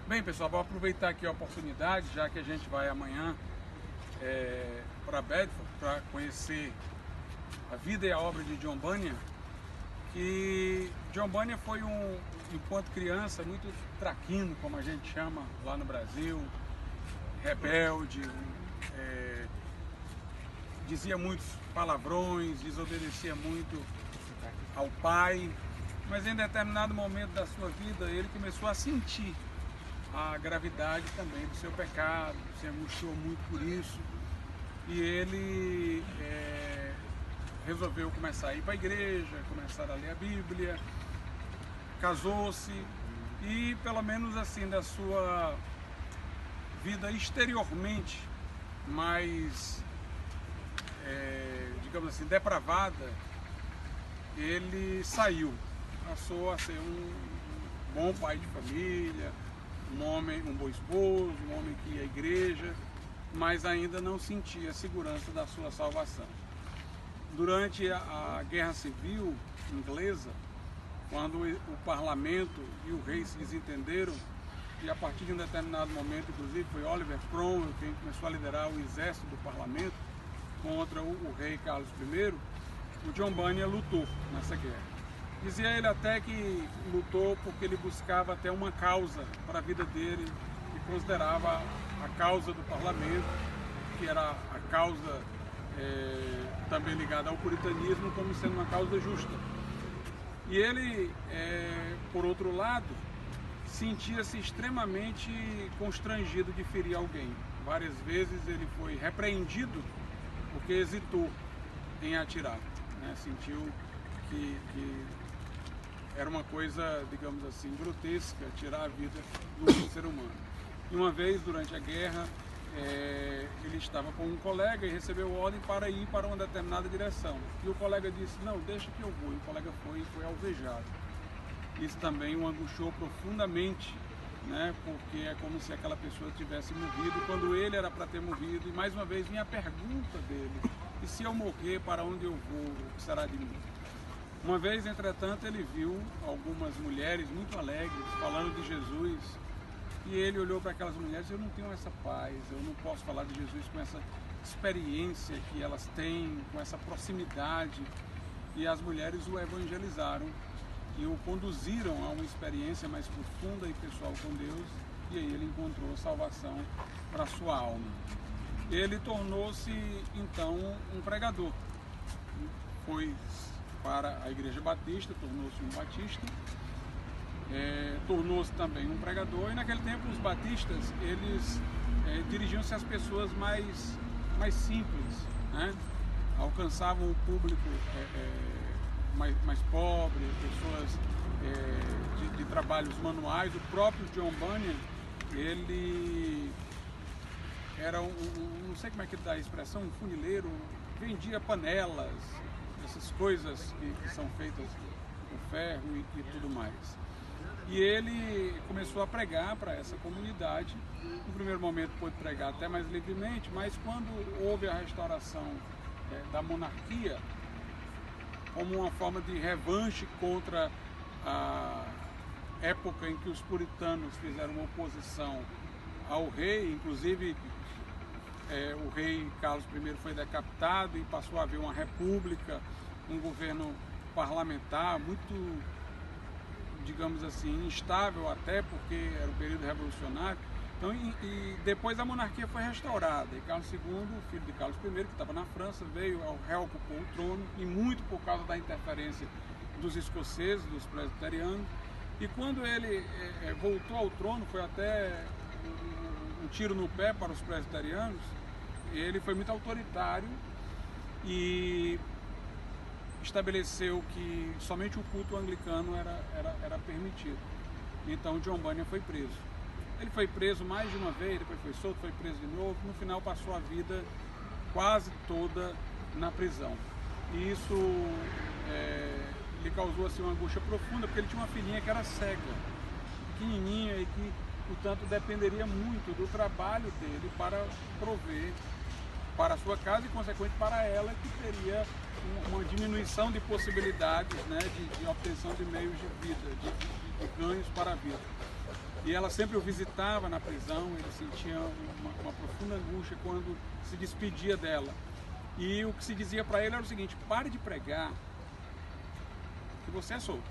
Bem, pessoal, vou aproveitar aqui a oportunidade, já que a gente vai amanhã para Bedford para conhecer a vida e a obra de John Bunyan, que John Bunyan foi enquanto criança, muito traquino, como a gente chama lá no Brasil, rebelde, dizia muitos palavrões, desobedecia muito ao pai, mas em determinado momento da sua vida ele começou a sentir a gravidade também do seu pecado, se angustiou muito por isso e ele resolveu começar a ir para a igreja, começar a ler a Bíblia, casou-se e pelo menos assim da sua vida exteriormente mais, digamos assim, depravada, ele saiu, passou a ser um bom pai de família, um bom esposo, um homem que ia à igreja, mas ainda não sentia a segurança da sua salvação. Durante a Guerra Civil Inglesa, quando o parlamento e o rei se desentenderam, e a partir de um determinado momento, inclusive, foi Oliver Cromwell quem começou a liderar o exército do parlamento contra o rei Carlos I, o John Bunyan lutou nessa guerra. Dizia ele até que lutou porque ele buscava até uma causa para a vida dele e considerava a causa do parlamento, que era a causa também ligada ao puritanismo, como sendo uma causa justa. E ele, por outro lado, sentia-se extremamente constrangido de ferir alguém. Várias vezes ele foi repreendido porque hesitou em atirar, né? Sentiu que era uma coisa, digamos assim, grotesca tirar a vida do ser humano. E uma vez, durante a guerra, ele estava com um colega e recebeu ordem para ir para uma determinada direção. E o colega disse, não, deixa que eu vou. E o colega foi e foi alvejado. Isso também o angustiou profundamente, né? Porque é como se aquela pessoa tivesse morrido quando ele era para ter morrido. E mais uma vez vinha a pergunta dele, e se eu morrer, para onde eu vou? O que será de mim? Uma vez, entretanto, ele viu algumas mulheres muito alegres falando de Jesus e ele olhou para aquelas mulheres, eu não tenho essa paz, eu não posso falar de Jesus com essa experiência que elas têm, com essa proximidade. E as mulheres o evangelizaram e o conduziram a uma experiência mais profunda e pessoal com Deus, e aí ele encontrou salvação para a sua alma. Ele tornou-se então um pregador, foi para a Igreja Batista, tornou-se um batista, tornou-se também um pregador, e naquele tempo os batistas, eles dirigiam-se às pessoas mais simples, né? Alcançavam o público mais pobre, pessoas de trabalhos manuais. O próprio John Bunyan, ele era não sei como é que dá a expressão, um funileiro, vendia panelas, essas coisas que são feitas com ferro e tudo mais. E ele começou a pregar para essa comunidade. No primeiro momento pôde pregar até mais livremente, mas quando houve a restauração da monarquia, como uma forma de revanche contra a época em que os puritanos fizeram uma oposição ao rei, inclusive o rei Carlos I foi decapitado e passou a haver uma república, um governo parlamentar muito, digamos assim, instável até, porque era o período revolucionário. Então, e depois a monarquia foi restaurada e Carlos II, filho de Carlos I, que estava na França, veio ao reocupou o trono, e muito por causa da interferência dos escoceses, dos presbiterianos. E quando ele voltou ao trono, foi até um tiro no pé para os presbiterianos. Ele foi muito autoritário e estabeleceu que somente o culto anglicano era permitido. Então John Bunyan foi preso. Ele foi preso mais de uma vez, depois foi solto, foi preso de novo. No final passou a vida quase toda na prisão. E isso lhe causou assim, uma angústia profunda, porque ele tinha uma filhinha que era cega, pequenininha, e que, portanto, dependeria muito do trabalho dele para prover para a sua casa e, consequente, para ela, que teria uma diminuição de possibilidades, né, de obtenção de meios de vida, de ganhos para a vida. E ela sempre o visitava na prisão, ele sentia uma profunda angústia quando se despedia dela. E o que se dizia para ele era o seguinte: pare de pregar, que você é solto.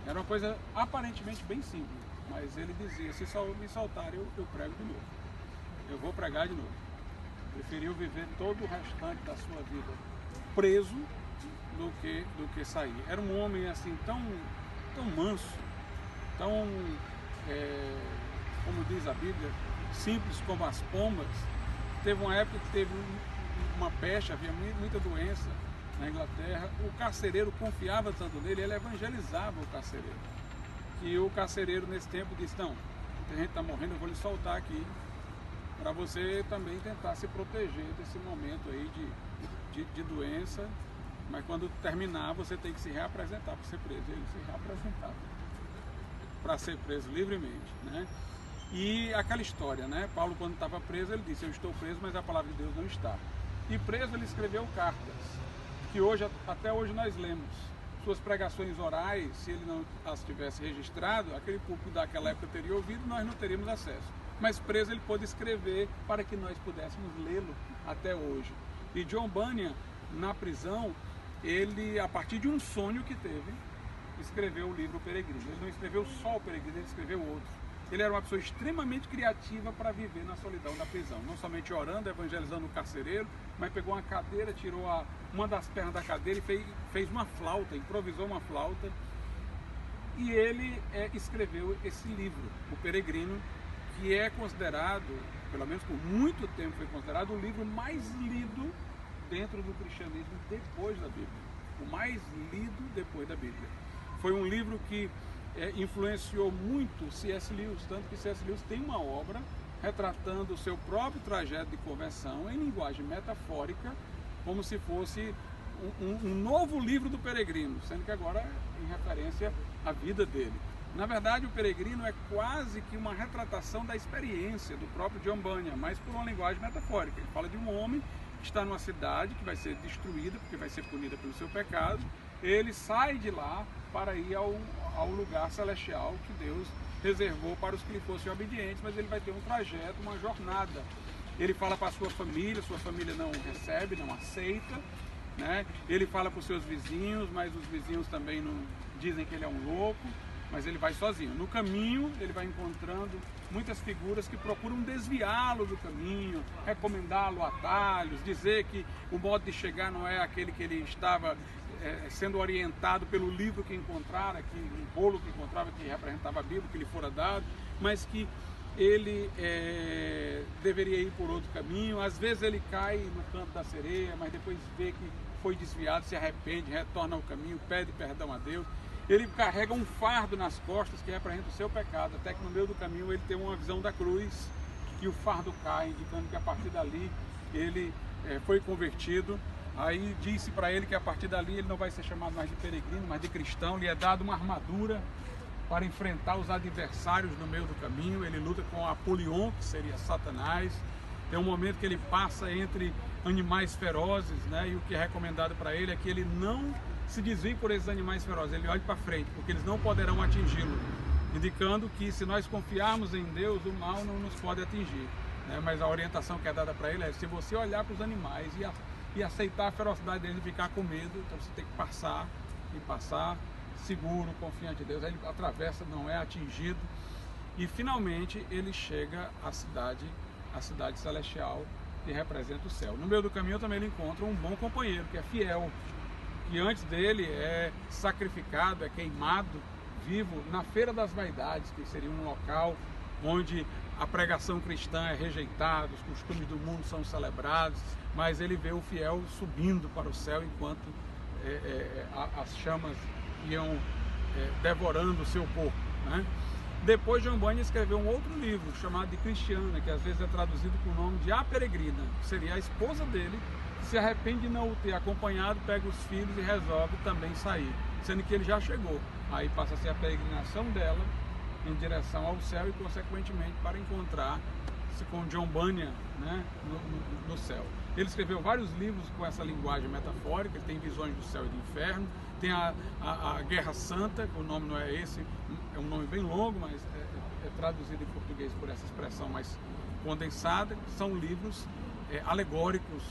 Era uma coisa aparentemente bem simples, mas ele dizia: se me soltarem, eu prego de novo. Eu vou pregar de novo. Preferiu viver todo o restante da sua vida preso do que sair. Era um homem assim tão manso, tão, como diz a Bíblia, simples como as pombas. Teve uma época que teve uma peste, havia muita doença na Inglaterra. O carcereiro confiava tanto nele, ele evangelizava o carcereiro. E o carcereiro nesse tempo disse: não, a gente está morrendo, eu vou lhe soltar aqui, para você também tentar se proteger desse momento aí de doença, mas quando terminar você tem que se reapresentar para ser preso. Ele se reapresentava para ser preso livremente, né? E aquela história, né? Paulo, quando estava preso, ele disse: eu estou preso, mas a palavra de Deus não está. E preso ele escreveu cartas, que até hoje nós lemos. Suas pregações orais, se ele não as tivesse registrado, aquele público daquela época teria ouvido, nós não teríamos acesso. Mas preso ele pôde escrever para que nós pudéssemos lê-lo até hoje. E John Bunyan, na prisão, ele, a partir de um sonho que teve, escreveu o livro Peregrino. Ele não escreveu só o Peregrino, ele escreveu outro. Ele era uma pessoa extremamente criativa para viver na solidão da prisão. Não somente orando, evangelizando o carcereiro, mas pegou uma cadeira, tirou uma das pernas da cadeira e fez uma flauta, improvisou uma flauta. E ele escreveu esse livro, O Peregrino, que é considerado, pelo menos por muito tempo foi considerado, o livro mais lido dentro do cristianismo depois da Bíblia. O mais lido depois da Bíblia. Foi um livro que influenciou muito C.S. Lewis, tanto que C.S. Lewis tem uma obra retratando o seu próprio trajeto de conversão em linguagem metafórica, como se fosse um novo livro do Peregrino, sendo que agora em referência à vida dele. Na verdade, o Peregrino é quase que uma retratação da experiência do próprio John Bunyan, mas por uma linguagem metafórica. Ele fala de um homem que está numa cidade que vai ser destruída, porque vai ser punida pelo seu pecado. Ele sai de lá para ir ao lugar celestial que Deus reservou para os que lhe fossem obedientes, mas ele vai ter um trajeto, uma jornada. Ele fala para a sua família não recebe, não aceita, né? Ele fala para os seus vizinhos, mas os vizinhos também não dizem que ele é um louco, mas ele vai sozinho. No caminho, ele vai encontrando muitas figuras que procuram desviá-lo do caminho, recomendá-lo atalhos, dizer que o modo de chegar não é aquele que ele estava sendo orientado pelo livro que encontrara, um rolo que encontrava que representava a Bíblia, que lhe fora dado, mas que ele deveria ir por outro caminho. Às vezes ele cai no canto da sereia, mas depois vê que foi desviado, se arrepende, retorna ao caminho, pede perdão a Deus. Ele carrega um fardo nas costas que representa o seu pecado, até que no meio do caminho ele tem uma visão da cruz, que o fardo cai, indicando que a partir dali ele foi convertido. Aí disse para ele que a partir dali ele não vai ser chamado mais de peregrino, mas de cristão. Lhe é dado uma armadura para enfrentar os adversários no meio do caminho. Ele luta com Apolion, que seria Satanás. Tem um momento que ele passa entre animais ferozes, né? E o que é recomendado para ele é que ele não se desvie por esses animais ferozes, ele olhe para frente, porque eles não poderão atingi-lo, indicando que se nós confiarmos em Deus, o mal não nos pode atingir, né? Mas a orientação que é dada para ele é: se você olhar para os animais e aceitar a ferocidade deles e ficar com medo, então você tem que passar seguro, confiante em Deus. Aí ele atravessa, não é atingido, e finalmente ele chega à cidade celestial, que representa o céu. No meio do caminho também ele encontra um bom companheiro, que é fiel, que antes dele é sacrificado, é queimado vivo na Feira das Vaidades, que seria um local onde a pregação cristã é rejeitada, os costumes do mundo são celebrados, mas ele vê o fiel subindo para o céu enquanto as chamas iam devorando o seu corpo, né? Depois John Bunyan escreveu um outro livro chamado de Cristiana, que às vezes é traduzido com o nome de A Peregrina, que seria a esposa dele, que se arrepende de não o ter acompanhado, pega os filhos e resolve também sair, sendo que ele já chegou. Aí passa a ser a peregrinação dela em direção ao céu e consequentemente para encontrar-se com John Bunyan, né, no céu. Ele escreveu vários livros com essa linguagem metafórica, ele tem visões do céu e do inferno, tem a Guerra Santa, o nome não é esse, é um nome bem longo, mas é traduzido em português por essa expressão mais condensada. São livros alegóricos,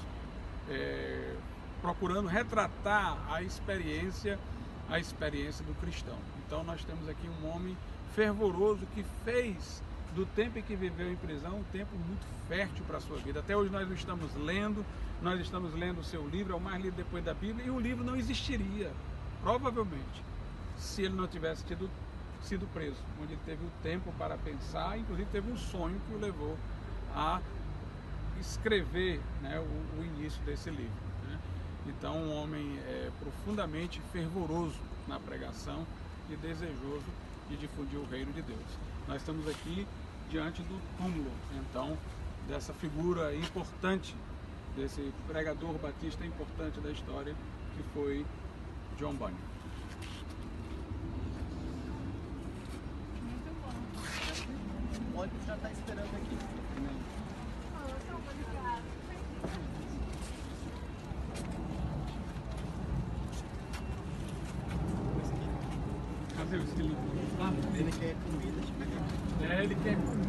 procurando retratar a experiência do cristão. Então nós temos aqui um homem fervoroso que fez do tempo em que viveu em prisão um tempo muito fértil para a sua vida. Até hoje nós estamos lendo o seu livro, é o mais lido depois da Bíblia, e o livro não existiria, provavelmente, se ele não tivesse sido preso, onde ele teve o tempo para pensar, inclusive teve um sonho que o levou a escrever, né, o início desse livro, né? Então, um homem profundamente fervoroso na pregação e desejoso de difundir o reino de Deus. Nós estamos aqui diante do túmulo, então, dessa figura importante, desse pregador batista importante da história, que foi John Bunyan. Muito bom. O ônibus já está esperando aqui. Cadê o esquilo? Ele quer comida, deixa eu pegar. Ele quer comida.